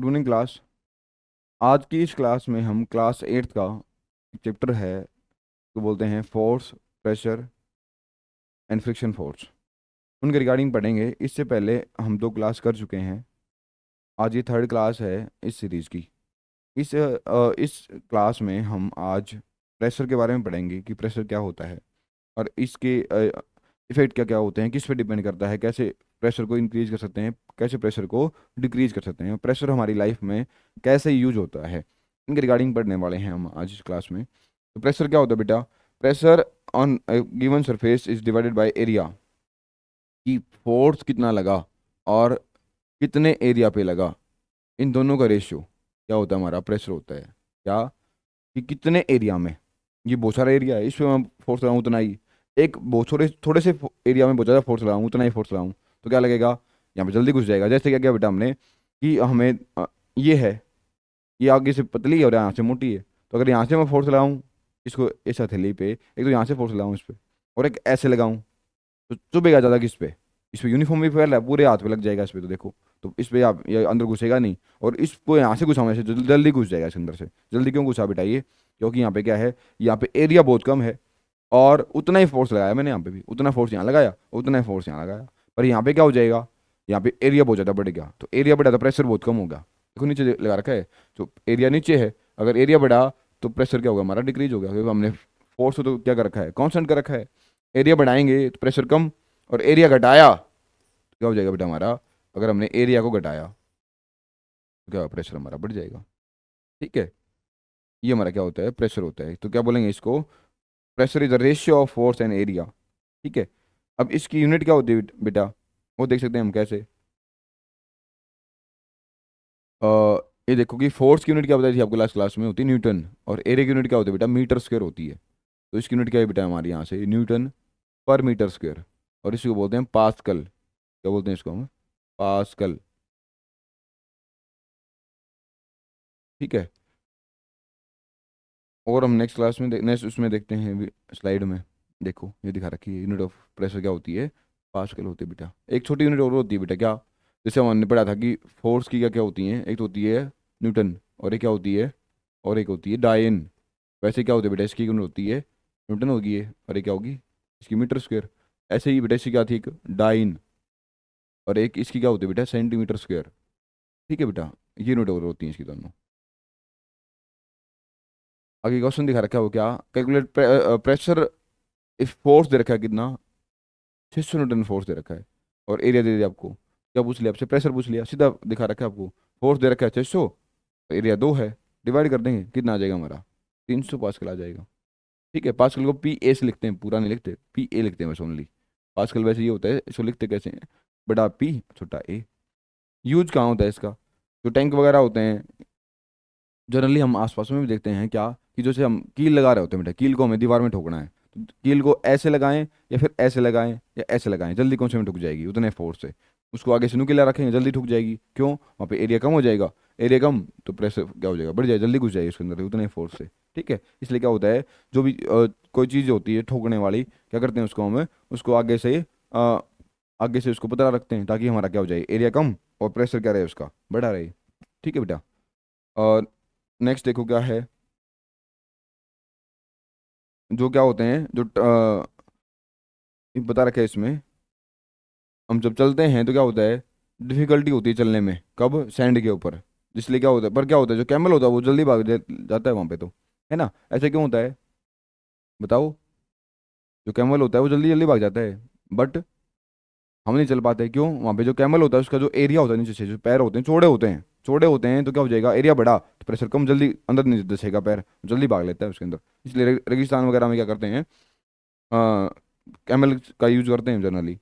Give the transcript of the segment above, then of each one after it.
Good morning class. आज की इस क्लास में हम क्लास 8 का चैप्टर है तो बोलते हैं force, pressure and friction force, उनके रिगार्डिंग पढ़ेंगे। इससे पहले हम 2 क्लास कर चुके हैं। आज ये थर्ड क्लास है इस सीरीज़ की। इस क्लास में हम आज प्रेशर के बारे में पढ़ेंगे कि प्रेशर क्या होता है और इसके इफेक्ट क्या क्या होते हैं, किस पे डिपेंड करता है, कैसे प्रेशर को इंक्रीज कर सकते हैं, कैसे प्रेशर को डिक्रीज कर सकते हैं, प्रेशर हमारी लाइफ में कैसे यूज होता है, इनके रिगार्डिंग पढ़ने वाले हैं हम आज इस क्लास में। तो प्रेशर क्या होता है बेटा? Pressure on given surface is divided by area, कि फोर्स कितना लगा और कितने एरिया पे लगा, इन दोनों का रेशियो क्या होता है, हमारा प्रेशर होता है क्या, कि कितने एरिया में। ये बहुत सारा एरिया है, इस पे मैं फोर्स लगाऊँ उतना ही, एक बहुत थोड़े थोड़े से एरिया में बहुत ज़्यादा फोर्स लगाऊँ उतना ही फोर्स लगाऊँ तो क्या लगेगा, यहाँ पे जल्दी घुस जाएगा। जैसे क्या किया बेटा हमने कि हमें ये है, ये आगे से पतली है और यहाँ से मोटी है, तो अगर यहाँ से मैं फोर्स लगाऊँ इसको इस हथेली पे, एक तो यहाँ से फोर्स लगाऊँ इस पे और एक ऐसे लगाऊँ, तो चुभेगा ज़्यादा किस पे? इस पे यूनिफॉर्म भी फैल रहा है, पूरे हाथ पे लग जाएगा इस पे, तो देखो तो इस पे आप ये अंदर घुसेगा नहीं। और इसको यहाँ से घुसाऊँ ऐसे जल्दी घुस जाएगा इसके अंदर से। जल्दी क्यों घुसा बेटा? ये क्योंकि यहाँ पे क्या है, यहाँ पे एरिया बहुत कम है और उतना ही फोर्स लगाया मैंने, यहाँ पे भी उतना फोर्स यहाँ लगाया, उतना ही फोर्स यहाँ लगाया, पर यहाँ पे क्या हो जाएगा, यहाँ पे एरिया बहुत ज़्यादा बढ़ गया, तो एरिया बढ़ा तो प्रेशर बहुत कम होगा। देखो नीचे लगा रखा है, तो एरिया नीचे है, अगर एरिया बढ़ा तो प्रेशर क्या होगा, हमारा डिक्रीज हो गया, क्योंकि हमने फोर्स तो क्या कर रखा है, कांस्टेंट कर रखा है। एरिया बढ़ाएंगे तो प्रेशर कम, और एरिया घटाया तो क्या हो जाएगा बेटा हमारा, अगर हमने एरिया को घटाया तो क्या प्रेशर हमारा बढ़ जाएगा। ठीक है, ये हमारा क्या होता है, प्रेशर होता है। तो क्या बोलेंगे इसको, pressure is the ratio of force and area. ठीक है, अब इसकी यूनिट क्या होती है बेटा, वो देख सकते हैं हम कैसे। अ, ये देखो कि फोर्स की यूनिट क्या बताई थी आपको लास्ट क्लास में, होती है न्यूटन, और एरिया की यूनिट क्या होती है बेटा, मीटर स्क्वायर होती है। तो इसकी यूनिट क्या है बेटा हमारी, यहाँ से न्यूटन पर मीटर स्क्वायर, और इसको बोलते हैं पास्कल। क्या बोलते हैं इसको हम, पास्कल। ठीक है, और हम नेक्स्ट क्लास में नेक्स्ट उसमें देखते हैं स्लाइड में। देखो ये दिखा रखी है, यूनिट ऑफ प्रेशर क्या होती है, पास्कल होती है बेटा। एक छोटी यूनिट और होती है बेटा, क्या? जैसे हमने पढ़ा था कि फोर्स की क्या क्या होती हैं, एक तो होती है न्यूटन, और एक क्या होती है, और एक होती है डायन। वैसे क्या होती है बेटा, इसकी यूनिट होती है न्यूटन होगी ये, और एक क्या होगी इसकी, मीटर स्क्वायर। ऐसे ही बेटा इसकी क्या थी, एक डाइन, और एक इसकी क्या होती है बेटा, सेंटीमीटर स्क्वायर। ठीक है बेटा, ये यूनिट और होती हैं इसकी दोनों। आगे क्वेश्चन दिखा रखा है वो क्या, कैलकुलेट प्रेशर इफ फोर्स दे रखा है कितना, 600 न्यूटन फोर्स दे रखा है, और एरिया दे दिया आपको। क्या पूछ लिया आपसे, प्रेशर पूछ लिया, सीधा दिखा रखा है आपको। फोर्स दे रखा है 600, एरिया 2 है, डिवाइड कर देंगे कितना आ जाएगा हमारा, 300 पास्कल आ जाएगा। ठीक है, पास्कल को पी ए से लिखते हैं, पूरा नहीं लिखते, पी ए लिखते हैं बस ओनली। पास्कल वैसे ये होता है, इसको लिखते कैसे हैं, बड़ा पी छोटा ए। यूज कहाँ होता है इसका, जो टैंक वगैरह होते हैं जनरली हम आसपास में भी देखते हैं क्या, कि जैसे हम कील लगा रहे होते हैं बेटा, कील को हमें दीवार में ठोकना है, तो कील को ऐसे लगाएं या फिर ऐसे लगाएं या ऐसे लगाएं, जल्दी कौन से में ठुक जाएगी, उतने फोर्स से। उसको आगे से नुकीला रखेंगे जल्दी ठुक जाएगी, क्यों, वहाँ पे एरिया कम हो जाएगा, एरिया कम तो प्रेशर क्या हो जाएगा, बढ़ जाएगा, जल्दी घुस जाएगी उसके अंदर उतने फोर्स से। ठीक है, इसलिए क्या होता है, जो भी कोई चीज़ होती है ठोकने वाली, क्या करते हैं उसको हमें, उसको आगे से उसको पतला रखते हैं, ताकि हमारा क्या हो जाए, एरिया कम और प्रेशर क्या रहे उसका, बढ़ा रहे। ठीक है बेटा, और नेक्स्ट देखो क्या है, जो क्या होते हैं, जो ये बता रखा है इसमें, हम जब चलते हैं तो क्या होता है, डिफिकल्टी होती है चलने में, कब, सैंड के ऊपर। इसलिए क्या होता है, पर क्या होता है, जो कैमल होता है वो जल्दी जाता है वहाँ पे, तो है ना, ऐसे क्यों होता है बताओ? जो कैमल होता है वो जल्दी जल्दी भाग जाता है, बट हम नहीं चल पाते, क्यों, वहाँ पे जो कैमल होता है उसका जो एरिया होता है नीचे से, जो पैर होते हैं चौड़े होते हैं, चौड़े होते हैं, तो क्या हो जाएगा, एरिया बढ़ा तो प्रेशर कम, जल्दी अंदर नहीं धसेगा पैर, जल्दी भाग लेता है उसके अंदर। इसलिए रेगिस्तान वगैरह में क्या करते हैं, कैमल का यूज करते हैं जनरली।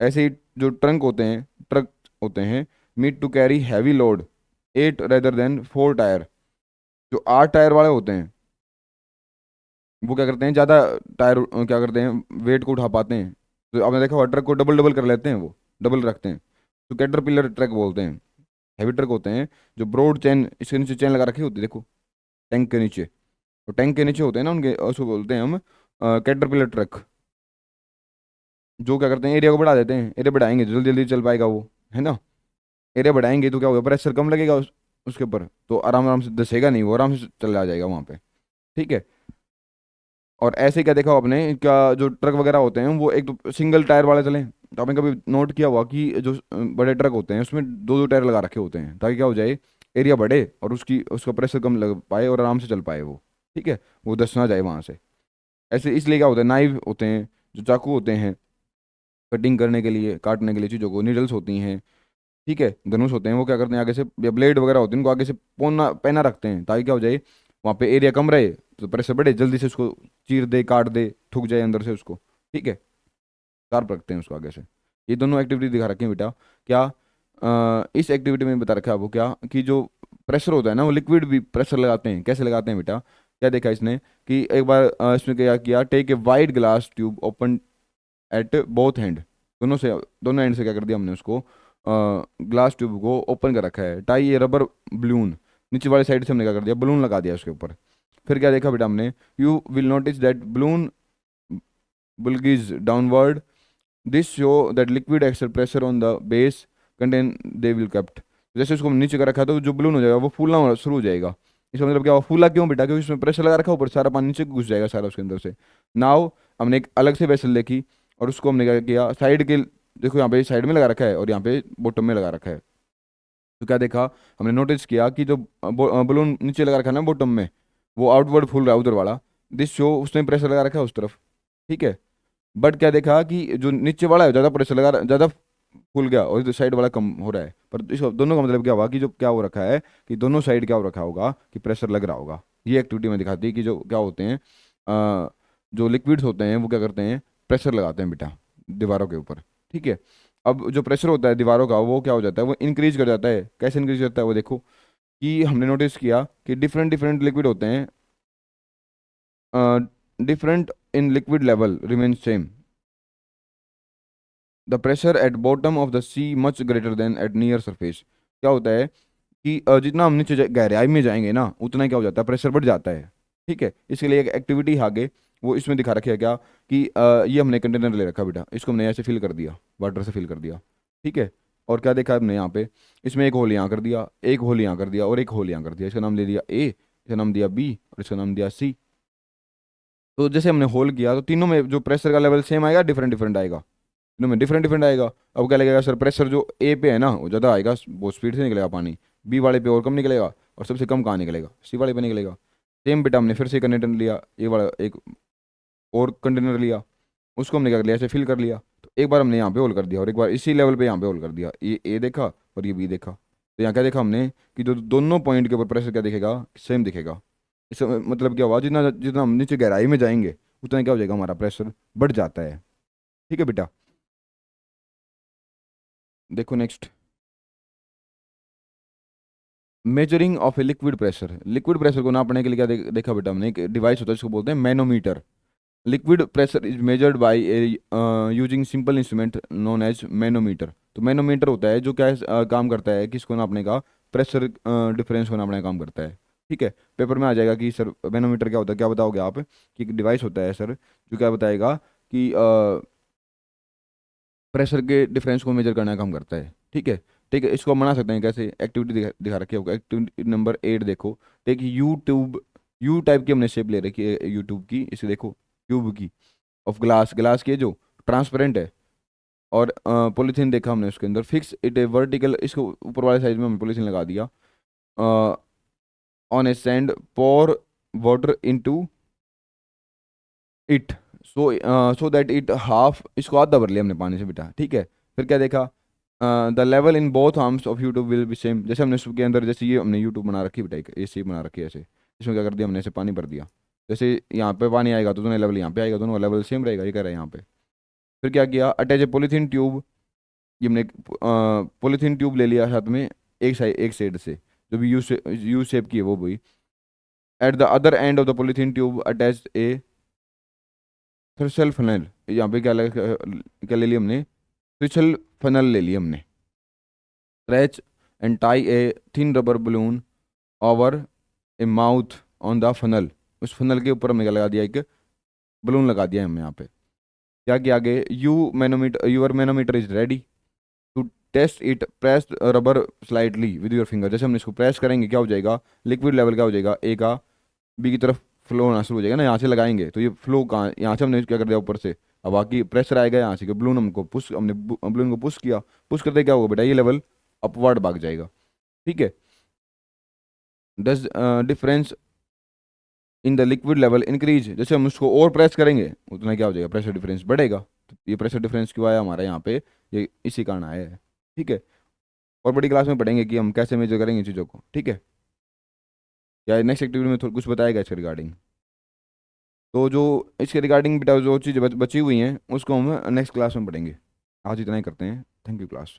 ऐसे ही जो ट्रंक होते हैं, ट्रक होते हैं, meant to carry heavy load 8 rather than 4 tyre. जो 8 टायर वाले होते हैं वो क्या करते हैं, ज़्यादा टायर क्या करते हैं, वेट को उठा पाते हैं। तो आपने देखा हुआ ट्रक को डबल डबल कर लेते हैं, वो डबल रखते हैं, तो कैटरपिलर ट्रक बोलते हैं। हैवी ट्रक होते हैं, जो ब्रॉड चेन, इसके नीचे चेन लगा रखी होती है देखो, टैंक के नीचे, तो टैंक के नीचे होते हैं ना उनके, उसको बोलते हैं हम कैटरपिलर ट्रक। जो क्या करते हैं, एरिया को बढ़ा देते हैं, एरिया बढ़ाएंगे तो जल्दी जल्दी चल पाएगा वो, है ना। एरिया बढ़ाएंगे तो क्या होगा, प्रेशर कम लगेगा, उसके ऊपर, तो आराम आराम से धसेगा नहीं, वो आराम से चला जाएगा वहाँ पे। ठीक है। और ऐसे क्या देखा हो आपने, क्या जो ट्रक वगैरह होते हैं वो एक तो सिंगल टायर वाले चले, तो आपने कभी नोट किया हुआ कि जो बड़े ट्रक होते हैं उसमें दो दो टायर लगा रखे होते हैं, ताकि क्या हो जाए, एरिया बढ़े और उसका प्रेशर कम लग पाए और आराम से चल पाए वो। ठीक है, वो धस ना जाए वहाँ से। ऐसे इसलिए क्या होता है, नाइफ होते हैं, जो चाकू होते हैं कटिंग करने के लिए, काटने के लिए चीज़ों को, नीडल्स होती हैं, ठीक है, धनुष होते हैं, वो क्या करते हैं आगे से, या ब्लेड वगैरह होते हैं उनको आगे से पोना पहना रखते हैं, ताकि क्या हो जाए, वहाँ पे एरिया कम रहे तो प्रेशर बढ़े, जल्दी से उसको चीर दे, काट दे, ठुक जाए अंदर से उसको। ठीक है, शार्प रखते हैं उसको आगे से। ये दोनों एक्टिविटी दिखा रखे हैं बेटा। क्या इस एक्टिविटी में बता रखा है आपको क्या, कि जो प्रेशर होता है ना, वो लिक्विड भी प्रेशर लगाते हैं। कैसे लगाते हैं बेटा, क्या देखा इसने, कि एक बार इसमें क्या किया, take a wide glass tube open at both hand, दोनों से, दोनों एंड से क्या कर दिया हमने उसको, ग्लास ट्यूब को ओपन कर रखा है। टाई ये रबर बलून, नीचे वाली साइड से हमने क्या कर दिया, बलून लगा दिया उसके ऊपर। फिर क्या देखा बेटा हमने, you will notice that balloon bulges downward, this show that liquid exert pressure on the base contain they will kept। जैसे उसको नीचे कर रखा है तो जो बलून हो जाएगा वो फूलना शुरू हो जाएगा। इसका मतलब क्या हुआ, फूला क्यों बेटा, क्योंकि उसमें प्रेशर लगा रखा है ऊपर, सारा पानी नीचे घुस जाएगा सारा उसके अंदर से। नाउ हमने एक अलग से वेसल देखी, और उसको हमने क्या किया, साइड के, देखो यहाँ पे साइड में लगा रखा है और यहाँ पे बॉटम में लगा रखा है। तो क्या देखा, हमने नोटिस किया कि जो बलून नीचे लगा रखा है ना बॉटम में, वो आउटवर्ड फूल रहा है उधर वाला, दिस शो उसने प्रेशर लगा रखा है उस तरफ। ठीक है। बट क्या देखा कि जो नीचे वाला है ज़्यादा प्रेशर लगा, ज़्यादा फूल गया, और इधर साइड वाला कम हो रहा है। पर इसका दोनों का मतलब क्या हुआ, कि जो क्या हो रखा है, कि दोनों साइड क्या हो रखा होगा, कि प्रेशर लग रहा होगा। ये एक्टिविटी में दिखाती है कि जो क्या होते हैं, जो लिक्विड्स होते हैं वो क्या करते हैं, प्रेशर लगाते हैं बेटा दीवारों के ऊपर। ठीक है। अब जो प्रेशर होता है दीवारों का, वो क्या हो जाता है, वो इंक्रीज कर जाता है। कैसे इंक्रीज करता है वो देखो, कि हमने नोटिस किया कि डिफरेंट डिफरेंट लिक्विड होते हैं, different in liquid level remain same, the pressure at bottom of the sea much greater than at near surface. क्या होता है कि जितना हम नीचे गहराई में जाएंगे ना, उतना क्या हो जाता है, प्रेशर बढ़ जाता है। ठीक है। इसके लिए एक एक्टिविटी आगे वो इसमें दिखा रखी है क्या, कि ये हमने कंटेनर ले रखा बेटा, इसको हमने ऐसे फिल कर दिया, वाटर से फिल कर दिया। ठीक है। और क्या देखा हमने यहाँ पे, इसमें एक होल यहाँ कर दिया, एक होल यहाँ कर दिया, और एक होल यहाँ कर दिया। इसका नाम ले दिया ए, इसका नाम दिया बी, और इसका नाम दिया सी। तो जैसे हमने होल किया, तो तीनों में जो प्रेशर का लेवल सेम आएगा, डिफरेंट डिफरेंट आएगा, तीनों में डिफरेंट डिफरेंट आएगा। अब क्या लगेगा सर, प्रेशर जो ए पे है ना वो ज़्यादा आएगा, बहुत स्पीड से निकलेगा पानी, बी वाले पे और कम निकलेगा, और सबसे कम कहाँ निकलेगा, सी वाले पे निकलेगा। सेम बेटा हमने फिर से कंटेनर लिया, ये वाला एक और कंटेनर लिया, उसको हमने क्या कर लिया, ऐसे फिल कर लिया। तो एक बार हमने यहाँ पे होल कर दिया, और एक बार इसी लेवल पे यहाँ पे होल कर दिया, ये ए देखा और ये बी देखा। तो यहाँ क्या देखा हमने, कि जो दोनों पॉइंट के ऊपर प्रेशर क्या दिखेगा, सेम दिखेगा। इसका मतलब क्या हुआ, जितना जितना हम नीचे गहराई में जाएंगे उतना क्या हो जाएगा, हमारा प्रेशर बढ़ जाता है। ठीक है बेटा। देखो next, measuring of a liquid pressure. Liquid pressure को नापने के लिए क्या देखा बेटा हमने, एक डिवाइस होता है जिसको बोलते हैं manometer. Liquid pressure is measured by using simple instrument known as manometer. तो मैनोमीटर होता है जो क्या है, काम करता है किसको नापने का, प्रेशर डिफरेंस को नापने का काम करता है। ठीक है। पेपर में आ जाएगा कि सर मैनोमीटर क्या होता है, क्या बताओगे आप, कि एक डिवाइस होता है सर जो क्या बताएगा, कि प्रेशर के डिफरेंस को मेजर करने का काम करता है। ठीक है। ठीक है, इसको हम बना सकते हैं कैसे, एक्टिविटी दिखा रखी है, एक्टिविटी नंबर 8 देखो। एक यूट्यूब, यू टाइप की हमने शेप ले रखी है यूट्यूब की, इसे देखो, ट्यूब की, ऑफ ग्लास, ग्लास की है जो ट्रांसपेरेंट है, और पॉलीथीन देखा हमने उसके अंदर, फिक्स इट ए वर्टिकल, इसको ऊपर वाले साइड में हमने पॉलीथीन लगा दिया, on a sand pour water into it, so that it half, इसको आधा भर लिया हमने पानी से बेटा। ठीक है। फिर क्या देखा, the level in both arms of YouTube will be same. जैसे हमने इसके अंदर, जैसे ये हमने यूट्यूब बना रखी बेटा, एक ये शेप बना रखी है ऐसे, इसमें क्या कर दिया हमने, ऐसे पानी भर दिया, जैसे यहाँ पे पानी आएगा तो दोनों लेवल यहाँ पे आएगा, दोनों का लेवल सेम रहेगा, ये कह रहा है यहाँ पे। फिर क्या किया, अटैच ए पॉलीथीन ट्यूब, ये हमने पॉलीथीन ट्यूब ले लिया साथ में, एक साइड से, जो भी यू शेप की है वो भी। At the other end of the polythene tube attach a thistle funnel, यहाँ पे क्या ले लिया हमने, थ्रेशल फनल ले लिया हमने। Stretch and tie a thin rubber balloon over A mouth on the funnel, उस फनल के ऊपर हमने क्या लगा दिया, एक बलून लगा दिया हमने यहाँ पे। क्या किया आगे, you manometer, your manometer is ready to test it press rubber slightly with your finger. जैसे हम इसको प्रेस करेंगे क्या हो जाएगा, लिक्विड लेवल क्या हो जाएगा, ए का बी की तरफ फ्लो होना शुरू हो जाएगा ना। यहाँ से लगाएंगे तो ये फ्लो कहाँ, यहाँ से हमने क्या कर दिया ऊपर से, अब बाकी प्रेशर आएगा यहाँ से, बलून हमको पुश, हमने बलून को पुश किया, पुश करते क्या होगा बेटा, ये लेवल अपवर्ड भाग जाएगा। ठीक है। Does difference in the liquid level increase, जैसे हम उसको और प्रेस करेंगे उतना क्या हो जाएगा, प्रेशर डिफरेंस बढ़ेगा। तो ये प्रेशर डिफरेंस क्यों आया हमारा यहाँ पे, ये इसी कारण आया है। ठीक है। और बड़ी क्लास में पढ़ेंगे कि हम कैसे मेजर करेंगे चीज़ों को। ठीक है। या नेक्स्ट एक्टिविटी में कुछ बताएगा इसके रिगार्डिंग। तो जो इसके रिगार्डिंग बेटा जो चीज़ें बची हुई हैं उसको हम नेक्स्ट क्लास में पढ़ेंगे। आज इतना ही करते हैं। Thank you class.